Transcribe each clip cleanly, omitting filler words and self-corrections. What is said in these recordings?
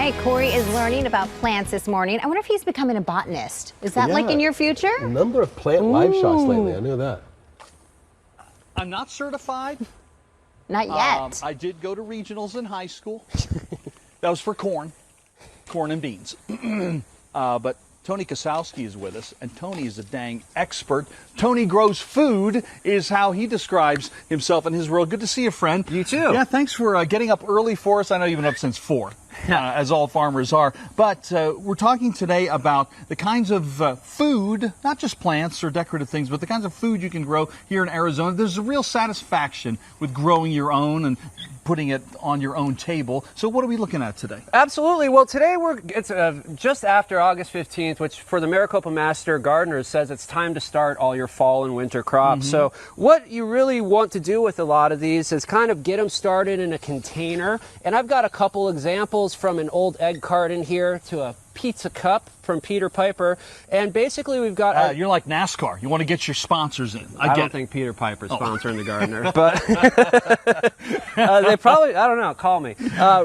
right, Cory is learning about plants this morning. I wonder if he's becoming a botanist. Is that like in your future? A number of plant live shots lately, I knew that. I'm not certified. Not yet. I did go to regionals in high school. That was for corn and beans. But Tony Kosowski is with us, and Tony is a dang expert. Tonygrowsfood is how he describes himself in his role. Good to see you, friend. You too. Yeah, thanks for getting up early for us. I know you've been up since 4, as all farmers are. But we're talking today about the kinds of food, not just plants or decorative things, but the kinds of food you can grow here in Arizona. There's a real satisfaction with growing your own and putting it on your own table. So what are we looking at today? Absolutely. Well, today it's just after August 15th, which for the Maricopa Master Gardeners says it's time to start all your fall and winter crops. So what you really want to do with a lot of these is kind of get them started in a container. And I've got a couple examples from an old egg carton here to a pizza cup from Peter Piper, and basically we've got you're like NASCAR. You want to get your sponsors in. I don't think Peter Piper's sponsoring the Gardener, but they probably, I don't know, call me.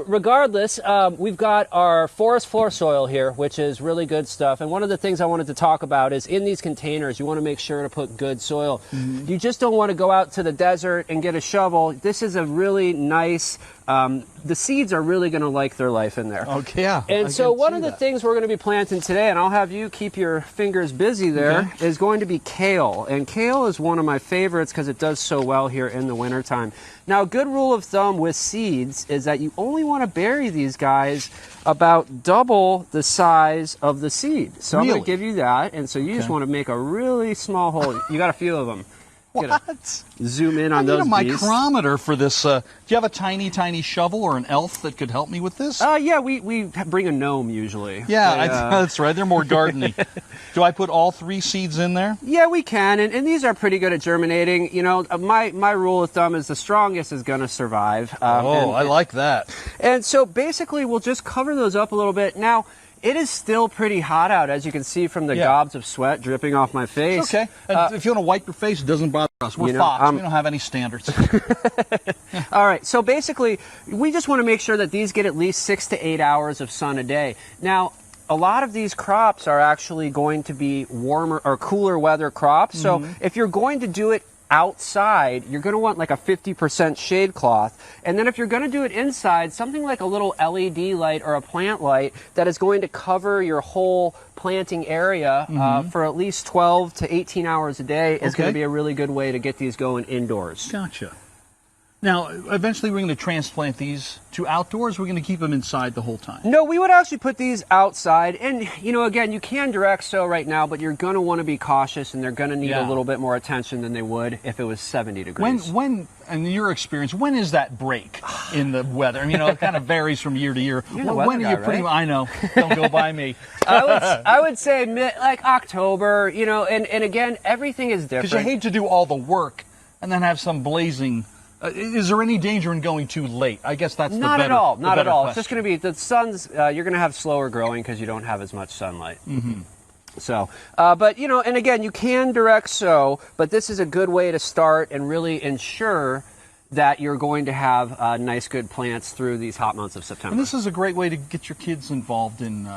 Regardless, we've got our forest floor soil here, which is really good stuff, and one of the things I wanted to talk about is in these containers you want to make sure to put good soil. You just don't want to go out to the desert and get a shovel. This is a really nice, the seeds are really going to like their life in there. Okay, yeah. And so one of the things we're going to be planting today, and I'll have you keep your fingers busy there, is going to be kale. And kale is one of my favorites because it does so well here in the wintertime. Now, a good rule of thumb with seeds is that you only want to bury these guys about double the size of the seed. So I'm going to give you that, and so you just want to make a really small hole. You got a few of them. What? Zoom in on those I need a micrometer for this. Do you have a tiny, tiny shovel or an elf that could help me with this? Yeah, we bring a gnome usually. Yeah, that's right. They're more gardening. Do I put all 3 seeds in there? Yeah, we can, and these are pretty good at germinating. You know, my rule of thumb is the strongest is going to survive. I like that. And so basically we'll just cover those up a little bit. Now, it is still pretty hot out, as you can see from the gobs of sweat dripping off my face. It's okay. If you want to wipe your face, it doesn't bother us. We're Fox. We don't have any standards. All right. So basically, we just want to make sure that these get at least 6 to 8 hours of sun a day. Now, a lot of these crops are actually going to be warmer or cooler weather crops. So if you're going to do it outside, you're going to want like a 50% shade cloth. And then if you're going to do it inside, something like a little LED light or a plant light that is going to cover your whole planting area for at least 12 to 18 hours a day is going to be a really good way to get these going indoors. Gotcha. Now, eventually we're going to transplant these to outdoors. We're going to keep them inside the whole time. No, we would actually put these outside. And, you know, again, you can direct sow right now, but you're going to want to be cautious, and they're going to need a little bit more attention than they would if it was 70 degrees. When, in your experience, when is that break in the weather? I mean, you know, it kind of varies from year to year. You're the weather guy, right? I know. Don't go by me. I would say like October, you know, and again, everything is different. Because you hate to do all the work and then have some blazing... is there any danger in going too late? I guess that's not at all. Not at all. Question. It's just going to be the sun's. You're going to have slower growing because you don't have as much sunlight. So, but you know, and again, you can direct sow, but this is a good way to start and really ensure that you're going to have nice, good plants through these hot months of September. And this is a great way to get your kids involved in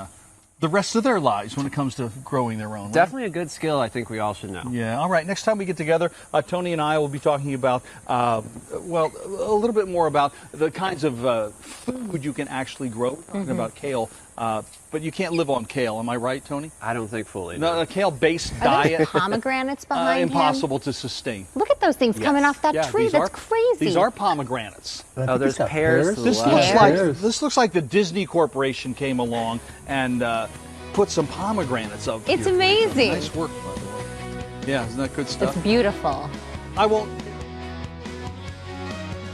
the rest of their lives when it comes to growing their own. Definitely a good skill, I think we all should know. Yeah, all right. Next time we get together, Tony and I will be talking about, well, a little bit more about the kinds of food you can actually grow. We're talking about kale, but you can't live on kale. Am I right, Tony? I don't think fully. No, a kale-based diet. Pomegranates behind impossible to sustain. Look at those things coming off that tree. That's crazy. These are pomegranates. Oh, there's pears. This looks like the Disney Corporation came along and put some pomegranates up here. It's amazing. Nice work, by the way. Yeah, isn't that good stuff? It's beautiful. I won't.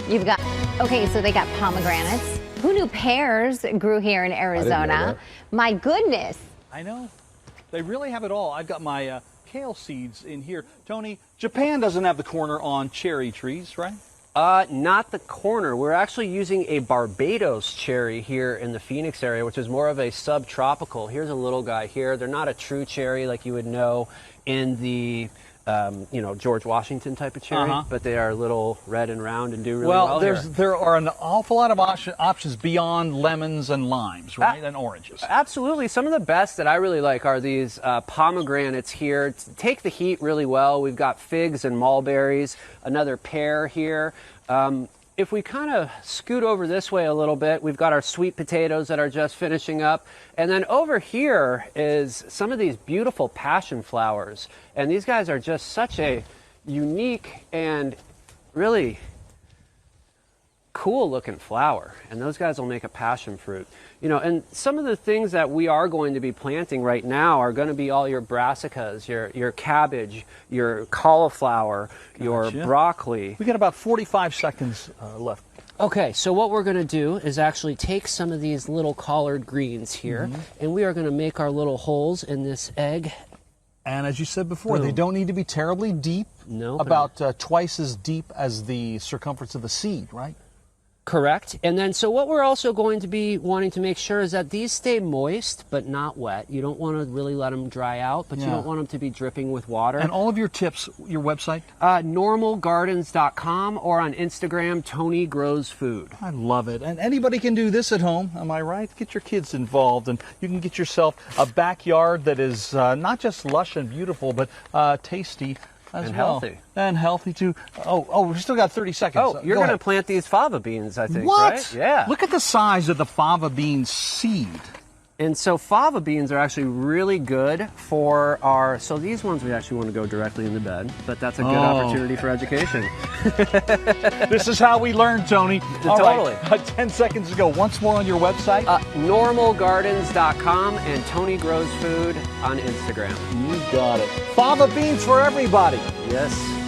You've got, okay, so they got pomegranates. Who knew pears grew here in Arizona? My goodness. I know. They really have it all. I've got my kale seeds in here. Tony, Japan doesn't have the corner on cherry trees, right? Not the corner. We're actually using a Barbados cherry here in the Phoenix area, which is more of a subtropical. Here's a little guy here. They're not a true cherry like you would know in the you know, George Washington type of cherry, but they are a little red and round and do really well. There are an awful lot of options beyond lemons and limes, right, and oranges. Absolutely. Some of the best that I really like are these pomegranates here. Take the heat really well. We've got figs and mulberries, another pear here. If we kind of scoot over this way a little bit, we've got our sweet potatoes that are just finishing up. And then over here is some of these beautiful passion flowers. And these guys are just such a unique and really cool looking flower. And those guys will make a passion fruit. You know, and some of the things that we are going to be planting right now are going to be all your brassicas, your cabbage, your cauliflower, your broccoli. We got about 45 seconds left. Okay, so what we're going to do is actually take some of these little collard greens here, and we are going to make our little holes in this egg. And as you said before, they don't need to be terribly deep. No. About twice as deep as the circumference of the seed, right? Correct. And then, so what we're also going to be wanting to make sure is that these stay moist, but not wet. You don't want to really let them dry out, but you don't want them to be dripping with water. And all of your tips, your website? Normalgardens.com, or on Instagram, Tonygrowsfood. I love it. And anybody can do this at home, am I right? Get your kids involved, and you can get yourself a backyard that is not just lush and beautiful, but tasty as and well. Healthy. And healthy too. Oh, we've still got 30 seconds. Oh, you're going to plant these fava beans, I think, what? Right? Yeah. Look at the size of the fava bean seed. And so fava beans are actually really good for our, so these ones we actually want to go directly in the bed, but that's a good opportunity for education. This is how we learn, Tony. Totally. All right, 10 seconds to go. Once more on your website. Normalgardens.com and Tonygrowsfood on Instagram. You got it. Fava beans for everybody. Yes.